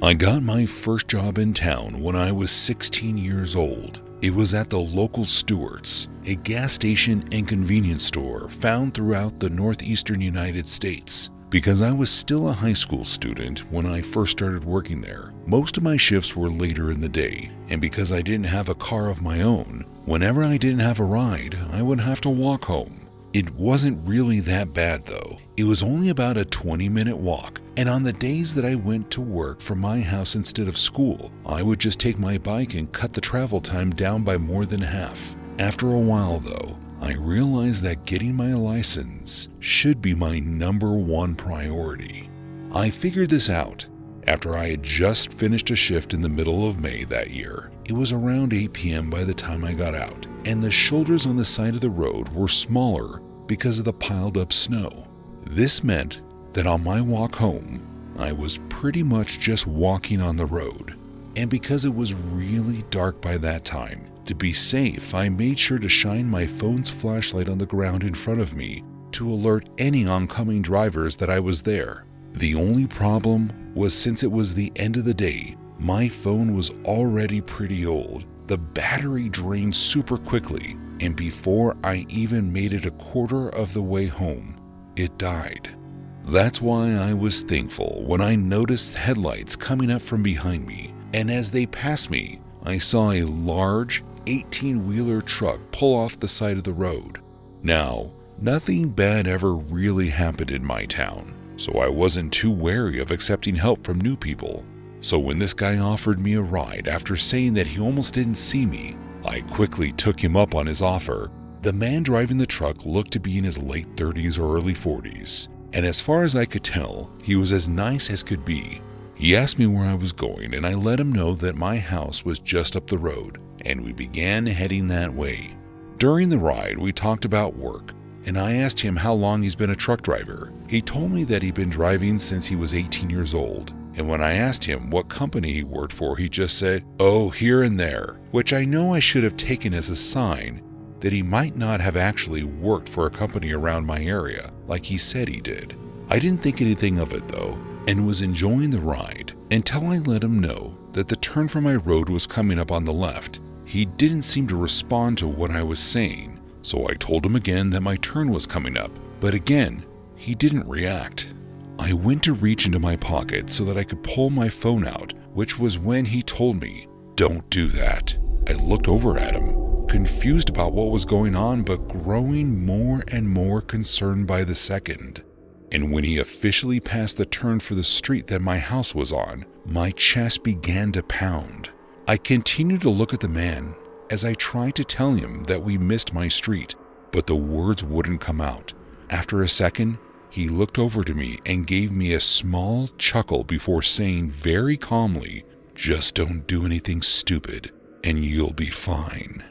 I got my first job in town when I was 16 years old. It was at the local Stewart's, a gas station and convenience store found throughout the northeastern United States. Because I was still a high school student when I first started working there, most of my shifts were later in the day, and because I didn't have a car of my own, whenever I didn't have a ride, I would have to walk home. It wasn't really that bad though. It was only about a 20-minute walk, and on the days that I went to work from my house instead of school, I would just take my bike and cut the travel time down by more than half. After a while though, I realized that getting my license should be my number one priority. I figured this out after I had just finished a shift in the middle of May that year. It was around 8 p.m. by the time I got out, and the shoulders on the side of the road were smaller because of the piled up snow. This meant that on my walk home, I was pretty much just walking on the road. And because it was really dark by that time, to be safe, I made sure to shine my phone's flashlight on the ground in front of me to alert any oncoming drivers that I was there. The only problem was, since it was the end of the day, my phone was already pretty old. The battery drained super quickly, and before I even made it a quarter of the way home, it died. That's why I was thankful when I noticed headlights coming up from behind me, and as they passed me, I saw a large 18-wheeler truck pull off the side of the road. Now, nothing bad ever really happened in my town, so I wasn't too wary of accepting help from new people. So when this guy offered me a ride after saying that he almost didn't see me, I quickly took him up on his offer. The man driving the truck looked to be in his late 30s or early 40s, and as far as I could tell, he was as nice as could be. He asked me where I was going, and I let him know that my house was just up the road, and we began heading that way. During the ride, we talked about work, and I asked him how long he's been a truck driver. He told me that he'd been driving since he was 18 years old, and when I asked him what company he worked for, he just said, "Oh, here and there," which I know I should have taken as a sign that he might not have actually worked for a company around my area, like he said he did. I didn't think anything of it though, and was enjoying the ride until I let him know that the turn from my road was coming up on the left. He didn't seem to respond to what I was saying, so I told him again that my turn was coming up, but again, he didn't react. I went to reach into my pocket so that I could pull my phone out, which was when he told me, "Don't do that." I looked over at him, confused about what was going on, but growing more and more concerned by the second. And when he officially passed the turn for the street that my house was on, my chest began to pound. I continued to look at the man as I tried to tell him that we missed my street, but the words wouldn't come out. After a second, he looked over to me and gave me a small chuckle before saying very calmly, "Just don't do anything stupid and you'll be fine."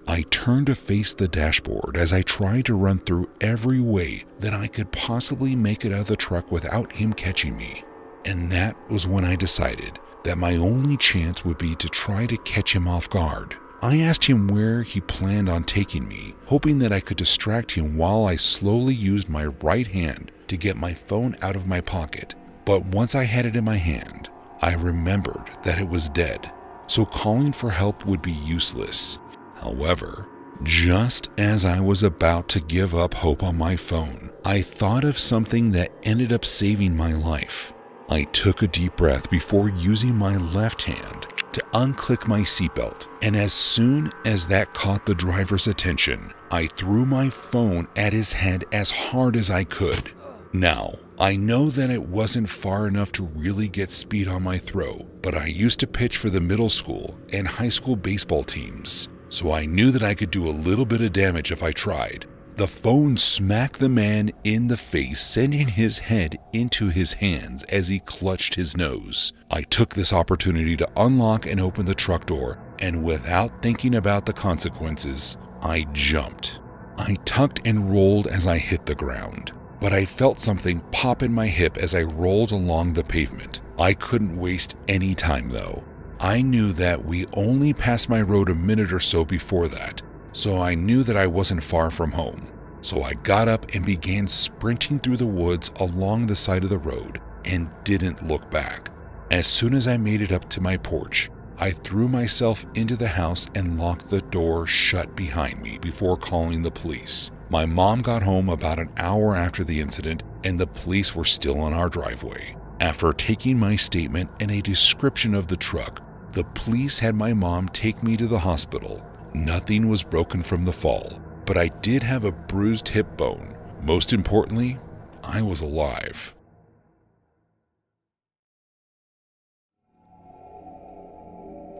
I turned to face the dashboard as I tried to run through every way that I could possibly make it out of the truck without him catching me. And that was when I decided that my only chance would be to try to catch him off guard. I asked him where he planned on taking me, hoping that I could distract him while I slowly used my right hand to get my phone out of my pocket. But once I had it in my hand, I remembered that it was dead, so calling for help would be useless. However, just as I was about to give up hope on my phone, I thought of something that ended up saving my life. I took a deep breath before using my left hand to unclick my seatbelt, and as soon as that caught the driver's attention, I threw my phone at his head as hard as I could. Now, I know that it wasn't far enough to really get speed on my throw, but I used to pitch for the middle school and high school baseball teams, so I knew that I could do a little bit of damage if I tried. The phone smacked the man in the face, sending his head into his hands as he clutched his nose. I took this opportunity to unlock and open the truck door, and without thinking about the consequences, I jumped. I tucked and rolled as I hit the ground, but I felt something pop in my hip as I rolled along the pavement. I couldn't waste any time though. I knew that we only passed my road a minute or so before that, so I knew that I wasn't far from home. So I got up and began sprinting through the woods along the side of the road and didn't look back. As soon as I made it up to my porch, I threw myself into the house and locked the door shut behind me before calling the police. My mom got home about an hour after the incident, and the police were still on our driveway. After taking my statement and a description of the truck, the police had my mom take me to the hospital. Nothing was broken from the fall, but I did have a bruised hip bone. Most importantly, I was alive.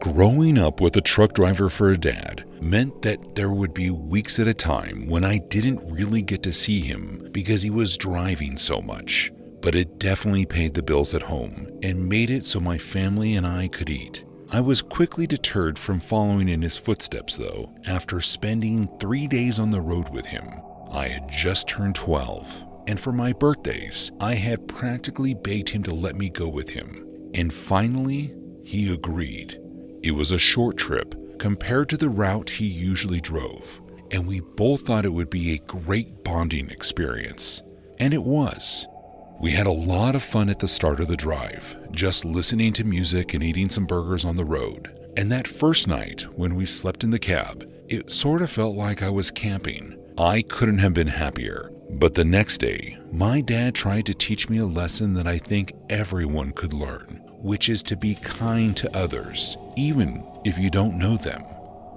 Growing up with a truck driver for a dad meant that there would be weeks at a time when I didn't really get to see him because he was driving so much. But it definitely paid the bills at home and made it so my family and I could eat. I was quickly deterred from following in his footsteps though, after spending 3 days on the road with him. I had just turned 12, and for my birthdays, I had practically begged him to let me go with him. And finally, he agreed. It was a short trip compared to the route he usually drove, and we both thought it would be a great bonding experience. And it was. We had a lot of fun at the start of the drive, just listening to music and eating some burgers on the road. And that first night, when we slept in the cab, it sort of felt like I was camping. I couldn't have been happier. But the next day, my dad tried to teach me a lesson that I think everyone could learn, which is to be kind to others, even if you don't know them.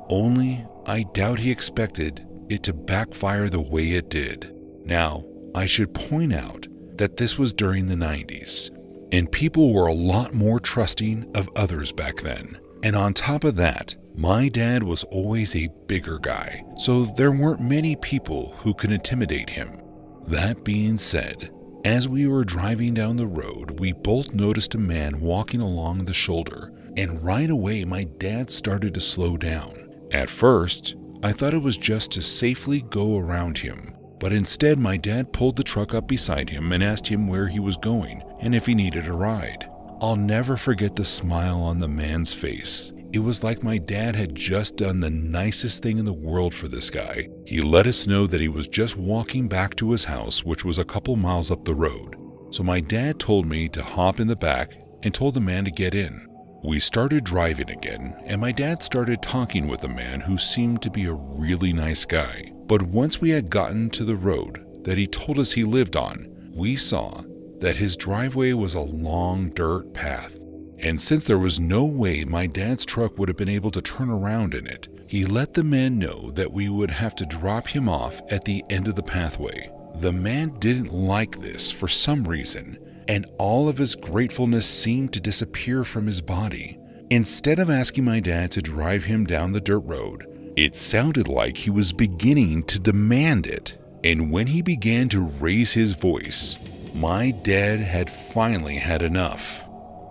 Only, I doubt he expected it to backfire the way it did. Now, I should point out that this was during the 90s, and people were a lot more trusting of others back then. And on top of that, my dad was always a bigger guy, so there weren't many people who could intimidate him. That being said, as we were driving down the road, we both noticed a man walking along the shoulder, and right away my dad started to slow down. At first, I thought it was just to safely go around him. But instead, my dad pulled the truck up beside him and asked him where he was going and if he needed a ride. I'll never forget the smile on the man's face. It was like my dad had just done the nicest thing in the world for this guy. He let us know that he was just walking back to his house, which was a couple miles up the road. So my dad told me to hop in the back and told the man to get in. We started driving again, and my dad started talking with a man who seemed to be a really nice guy. But once we had gotten to the road that he told us he lived on, we saw that his driveway was a long dirt path. And since there was no way my dad's truck would have been able to turn around in it, he let the man know that we would have to drop him off at the end of the pathway. The man didn't like this for some reason, and all of his gratefulness seemed to disappear from his body. Instead of asking my dad to drive him down the dirt road, it sounded like he was beginning to demand it. And when he began to raise his voice, my dad had finally had enough.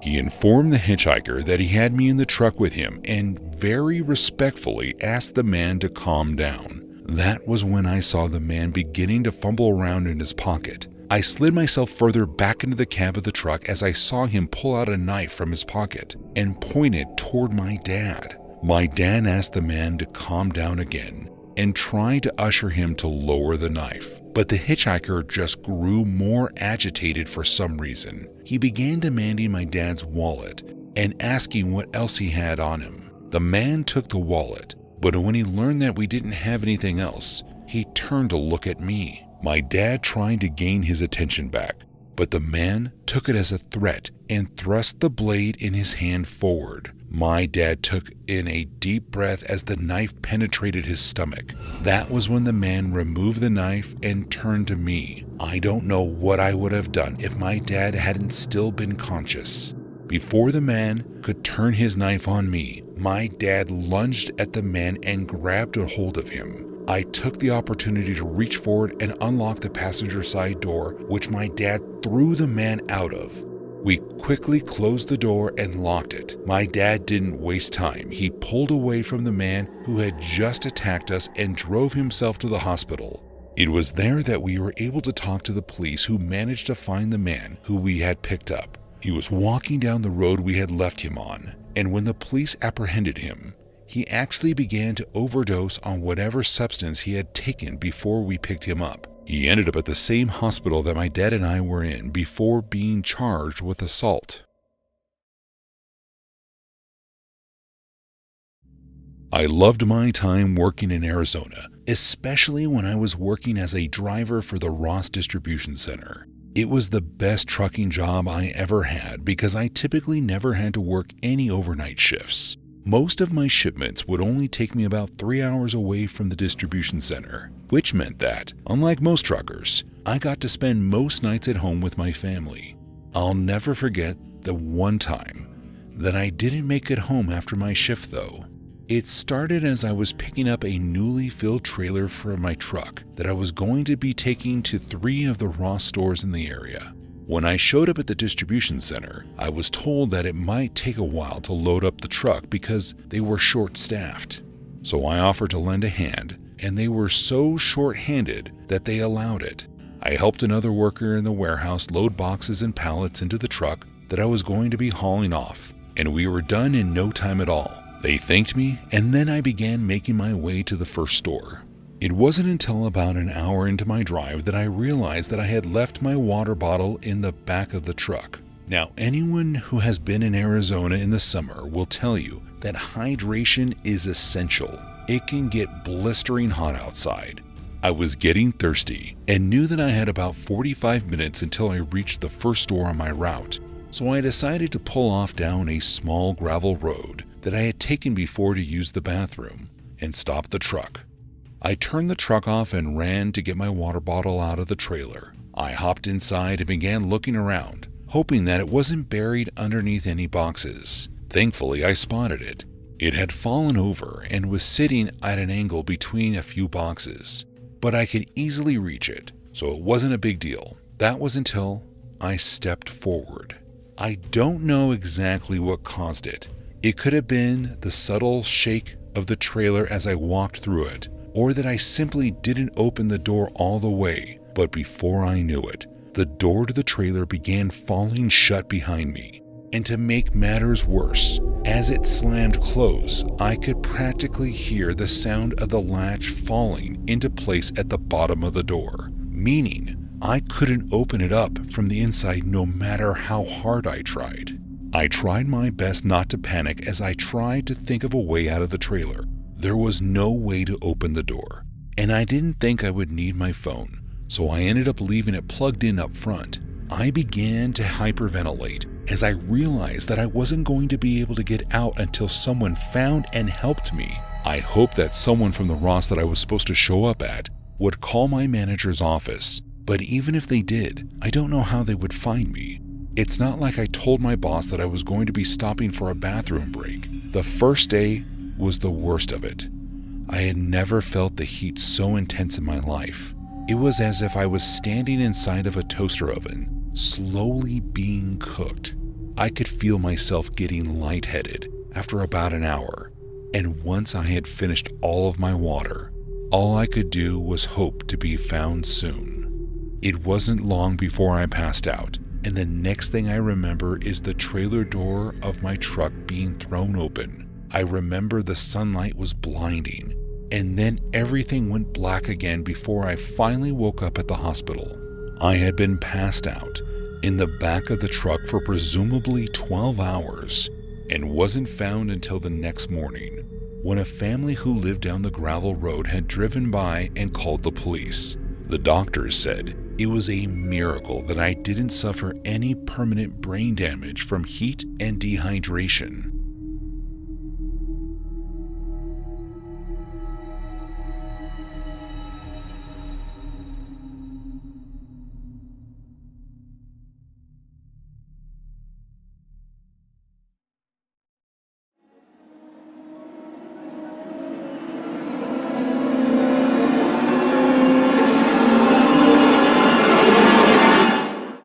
He informed the hitchhiker that he had me in the truck with him and very respectfully asked the man to calm down. That was when I saw the man beginning to fumble around in his pocket. I slid myself further back into the cab of the truck as I saw him pull out a knife from his pocket and point it toward my dad. My dad asked the man to calm down again and tried to usher him to lower the knife. But the hitchhiker just grew more agitated for some reason. He began demanding my dad's wallet and asking what else he had on him. The man took the wallet, but when he learned that we didn't have anything else, he turned to look at me. My dad tried to gain his attention back, but the man took it as a threat and thrust the blade in his hand forward. My dad took in a deep breath as the knife penetrated his stomach. That was when the man removed the knife and turned to me. I don't know what I would have done if my dad hadn't still been conscious. Before the man could turn his knife on me, my dad lunged at the man and grabbed a hold of him. I took the opportunity to reach forward and unlock the passenger side door, which my dad threw the man out of. We quickly closed the door and locked it. My dad didn't waste time. He pulled away from the man who had just attacked us and drove himself to the hospital. It was there that we were able to talk to the police, who managed to find the man who we had picked up. He was walking down the road we had left him on, and when the police apprehended him, he actually began to overdose on whatever substance he had taken before we picked him up. He ended up at the same hospital that my dad and I were in before being charged with assault. I loved my time working in Arizona, especially when I was working as a driver for the Ross Distribution Center. It was the best trucking job I ever had because I typically never had to work any overnight shifts. Most of my shipments would only take me about 3 hours away from the distribution center, which meant that, unlike most truckers, I got to spend most nights at home with my family. I'll never forget the one time that I didn't make it home after my shift though. It started as I was picking up a newly filled trailer for my truck that I was going to be taking to 3 of the Ross stores in the area. When I showed up at the distribution center, I was told that it might take a while to load up the truck because they were short-staffed. So I offered to lend a hand, and they were so short-handed that they allowed it. I helped another worker in the warehouse load boxes and pallets into the truck that I was going to be hauling off, and we were done in no time at all. They thanked me, and then I began making my way to the first store. It wasn't until about an hour into my drive that I realized that I had left my water bottle in the back of the truck. Now, anyone who has been in Arizona in the summer will tell you that hydration is essential. It can get blistering hot outside. I was getting thirsty and knew that I had about 45 minutes until I reached the first store on my route, so I decided to pull off down a small gravel road that I had taken before to use the bathroom and stop the truck. I turned the truck off and ran to get my water bottle out of the trailer. I hopped inside and began looking around, hoping that it wasn't buried underneath any boxes. Thankfully, I spotted it. It had fallen over and was sitting at an angle between a few boxes, but I could easily reach it, so it wasn't a big deal. That was until I stepped forward. I don't know exactly what caused it. It could have been the subtle shake of the trailer as I walked through it, or that I simply didn't open the door all the way, but before I knew it, the door to the trailer began falling shut behind me. And to make matters worse, as it slammed close, I could practically hear the sound of the latch falling into place at the bottom of the door, meaning I couldn't open it up from the inside no matter how hard I tried. I tried my best not to panic as I tried to think of a way out of the trailer. There was no way to open the door, and I didn't think I would need my phone, so I ended up leaving it plugged in up front. I began to hyperventilate as I realized that I wasn't going to be able to get out until someone found and helped me. I hoped that someone from the Ross that I was supposed to show up at would call my manager's office, but even if they did, I don't know how they would find me. It's not like I told my boss that I was going to be stopping for a bathroom break. The first day was the worst of it. I had never felt the heat so intense in my life. It was as if I was standing inside of a toaster oven, slowly being cooked. I could feel myself getting lightheaded after about an hour, and once I had finished all of my water, all I could do was hope to be found soon. It wasn't long before I passed out, and the next thing I remember is the trailer door of my truck being thrown open. I remember the sunlight was blinding, and then everything went black again before I finally woke up at the hospital. I had been passed out in the back of the truck for presumably 12 hours and wasn't found until the next morning, when a family who lived down the gravel road had driven by and called the police. The doctors said it was a miracle that I didn't suffer any permanent brain damage from heat and dehydration.